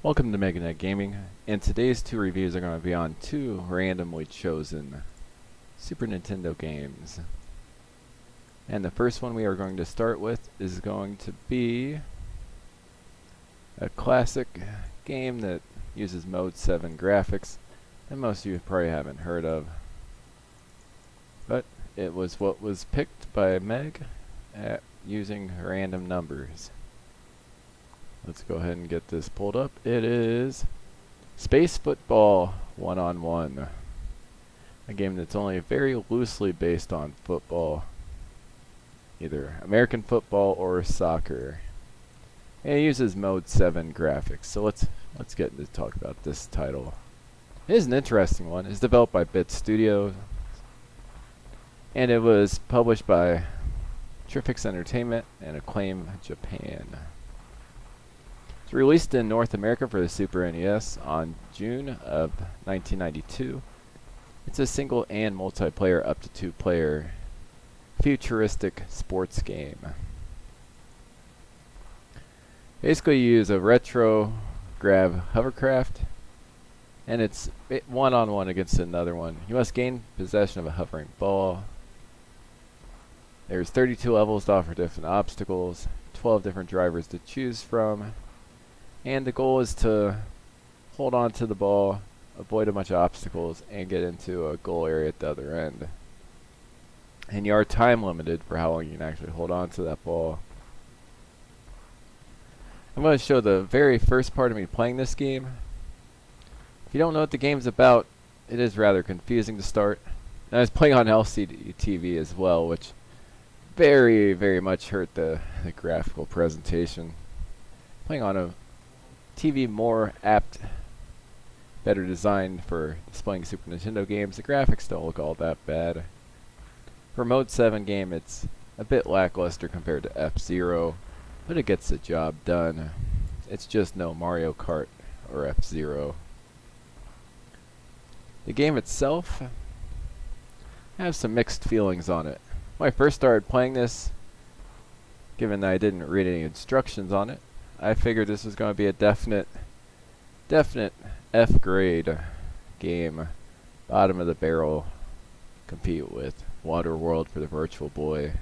Welcome to Meganet Gaming, and today's two reviews are going to be on two randomly chosen Super Nintendo games. And the first one we are going to start with is going to be a classic game that uses Mode 7 graphics that most of you probably haven't heard of. But it was what was picked by Meg at using random numbers. Let's go ahead and get this pulled up. It is Space Football 1-on-1. A game that's only very loosely based on football. Either American football or soccer. And it uses Mode 7 graphics. So let's get into talk about this title. It is an interesting one. It's developed by Bit Studio. And it was published by Trifix Entertainment and Acclaim Japan. It's released in North America for the Super NES on June of 1992. It's a single and multiplayer up to 2-player futuristic sports game. Basically you use a retro grav hovercraft and it's one-on-one against another one. You must gain possession of a hovering ball. There's 32 levels to offer different obstacles, 12 different drivers to choose from. And the goal is to hold on to the ball, avoid a bunch of obstacles, and get into a goal area at the other end. And you are time limited for how long you can actually hold on to that ball. I'm going to show the very first part of me playing this game. If you don't know what the game's about, it is rather confusing to start. And I was playing on LCD TV as well, which very, very much hurt the graphical presentation. Playing on a TV more apt, better designed for displaying Super Nintendo games. The graphics don't look all that bad. For a Mode 7 game, it's a bit lackluster compared to F-Zero, but it gets the job done. It's just no Mario Kart or F-Zero. The game itself, I have some mixed feelings on it. When I first started playing this, given that I didn't read any instructions on it, I figured this was going to be a definite F grade game. Bottom of the barrel. Compete with Waterworld for the Virtual Boy.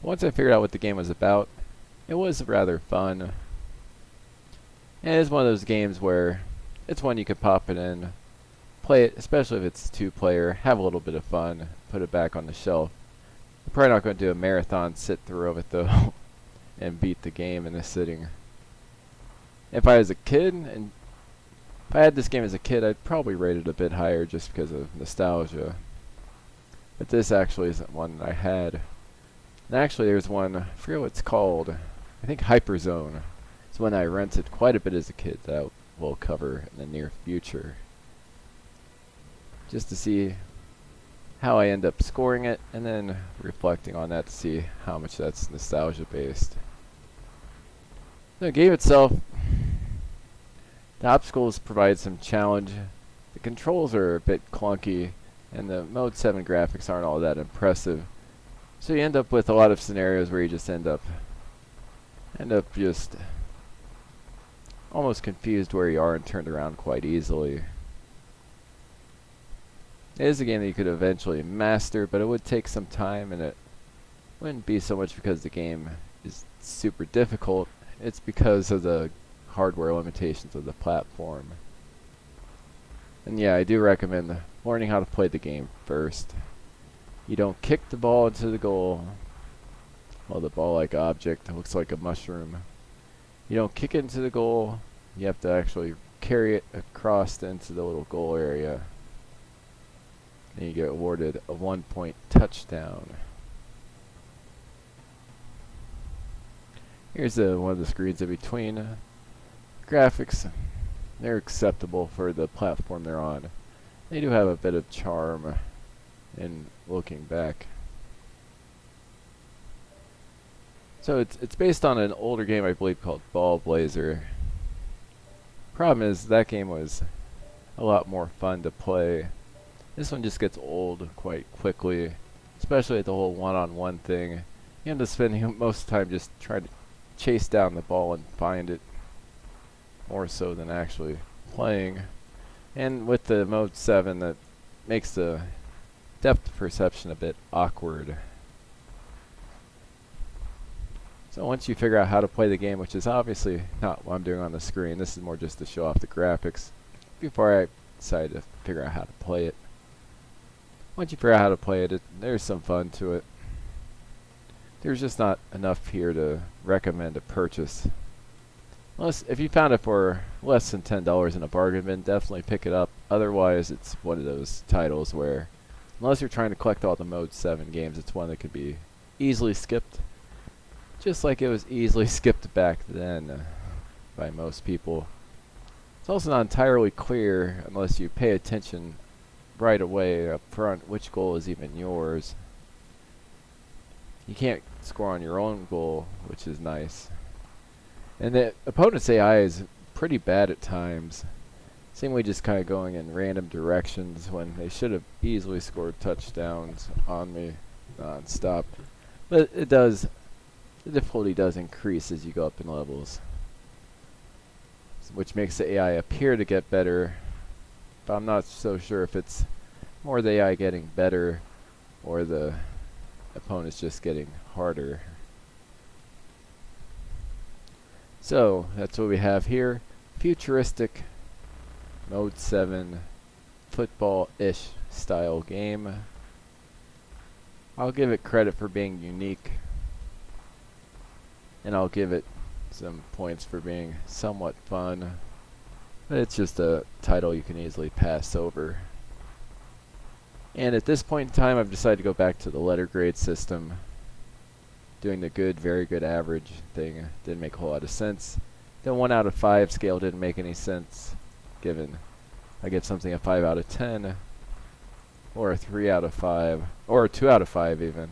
Once I figured out what the game was about, it was rather fun. And it's one of those games where it's one you could pop it in, play it, especially if it's 2-player, have a little bit of fun, put it back on the shelf. I'm probably not going to do a marathon sit through of it though. And beat the game in a sitting. If I was a kid, and if I had this game as a kid, I'd probably rate it a bit higher just because of nostalgia. But this actually isn't one that I had. And actually there's one, I forget what it's called, I think Hyperzone. It's one I rented quite a bit as a kid that we'll cover in the near future. Just to see how I end up scoring it, and then reflecting on that to see how much that's nostalgia based. The game itself, the obstacles provide some challenge. The controls are a bit clunky, and the Mode 7 graphics aren't all that impressive. So you end up with a lot of scenarios where you just end up just almost confused where you are and turned around quite easily. It is a game that you could eventually master, but it would take some time, and it wouldn't be so much because the game is super difficult. It's because of the hardware limitations of the platform. And yeah, I do recommend learning how to play the game first. You don't kick the ball into the goal. Well, the ball-like object looks like a mushroom. You don't kick it into the goal. You have to actually carry it across into the little goal area. And you get awarded a 1-point touchdown. Here's one of the screens in between. Graphics, they're acceptable for the platform they're on. They do have a bit of charm in looking back. So it's based on an older game I believe called Ball Blazer. Problem is that game was a lot more fun to play. This one just gets old quite quickly, especially at the whole one-on-one thing. You end up spending most of the time just trying to chase down the ball and find it. more so than actually playing. And with the mode 7, that makes the depth perception a bit awkward. So once you figure out how to play the game, which is obviously not what I'm doing on the screen, this is more just to show off the graphics before I decide to figure out how to play it. Once you figure out how to play it, there's some fun to it. There's just not enough here to recommend a purchase. Unless, if you found it for less than $10 in a bargain bin, definitely pick it up. Otherwise, it's one of those titles where, unless you're trying to collect all the Mode 7 games, it's one that could be easily skipped. Just like it was easily skipped back then by most people. It's also not entirely clear, unless you pay attention right away up front, which goal is even yours. You can't score on your own goal, which is nice. And the opponent's AI is pretty bad at times, seemingly just kind of going in random directions when they should have easily scored touchdowns on me non-stop. But it does, the difficulty does increase as you go up in levels, which makes the AI appear to get better, but I'm not so sure if it's more the AI getting better or the opponent's just getting harder. So that's what we have here. Futuristic Mode 7 football-ish style game. I'll give it credit for being unique, and I'll give it some points for being somewhat fun, but it's just a title you can easily pass over. And at this point in time, I've decided to go back to the letter grade system. Doing the good, very good, average thing didn't make a whole lot of sense. The 1 out of 5 scale didn't make any sense, given I get something a 5 out of 10, or a 3 out of 5, or a 2 out of 5 even.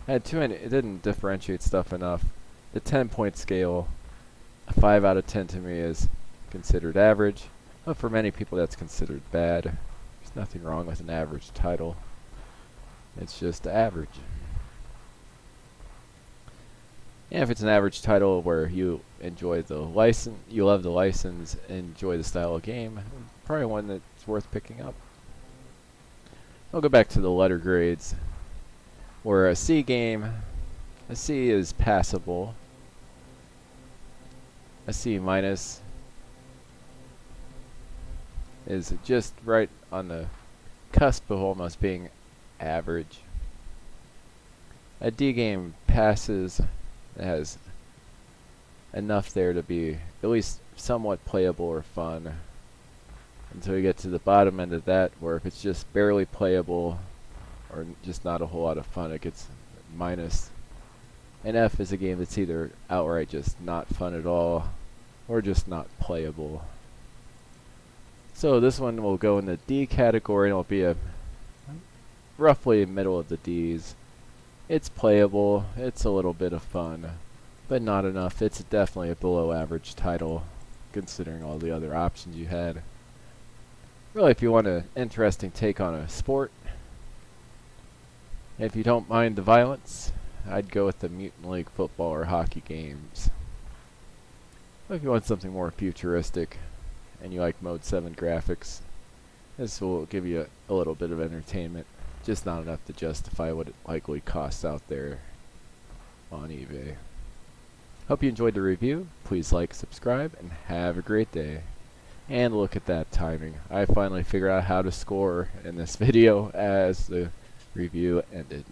I had too many, it didn't differentiate stuff enough. The 10-point scale, a 5 out of 10 to me is considered average, but for many people that's considered bad. There's nothing wrong with an average title. It's just average. And if it's an average title where you enjoy the license, you love the license, enjoy the style of game, probably one that's worth picking up. I'll go back to the letter grades, where a C game, a C is passable, a C minus is just right on the cusp of almost being average. A D game passes. It has enough there to be at least somewhat playable or fun, until you get to the bottom end of that, where if it's just barely playable or just not a whole lot of fun, it gets minus. And F is a game that's either outright just not fun at all or just not playable. So this one will go in the D category, and it'll be a roughly middle of the D's. It's playable, it's a little bit of fun, but not enough. It's definitely a below average title, considering all the other options you had. Really, if you want an interesting take on a sport, if you don't mind the violence, I'd go with the Mutant League football or hockey games. But if you want something more futuristic, and you like Mode 7 graphics, this will give you a little bit of entertainment. Just not enough to justify what it likely costs out there on eBay. Hope you enjoyed the review. Please like, subscribe, and have a great day. And look at that timing. I finally figured out how to score in this video as the review ended.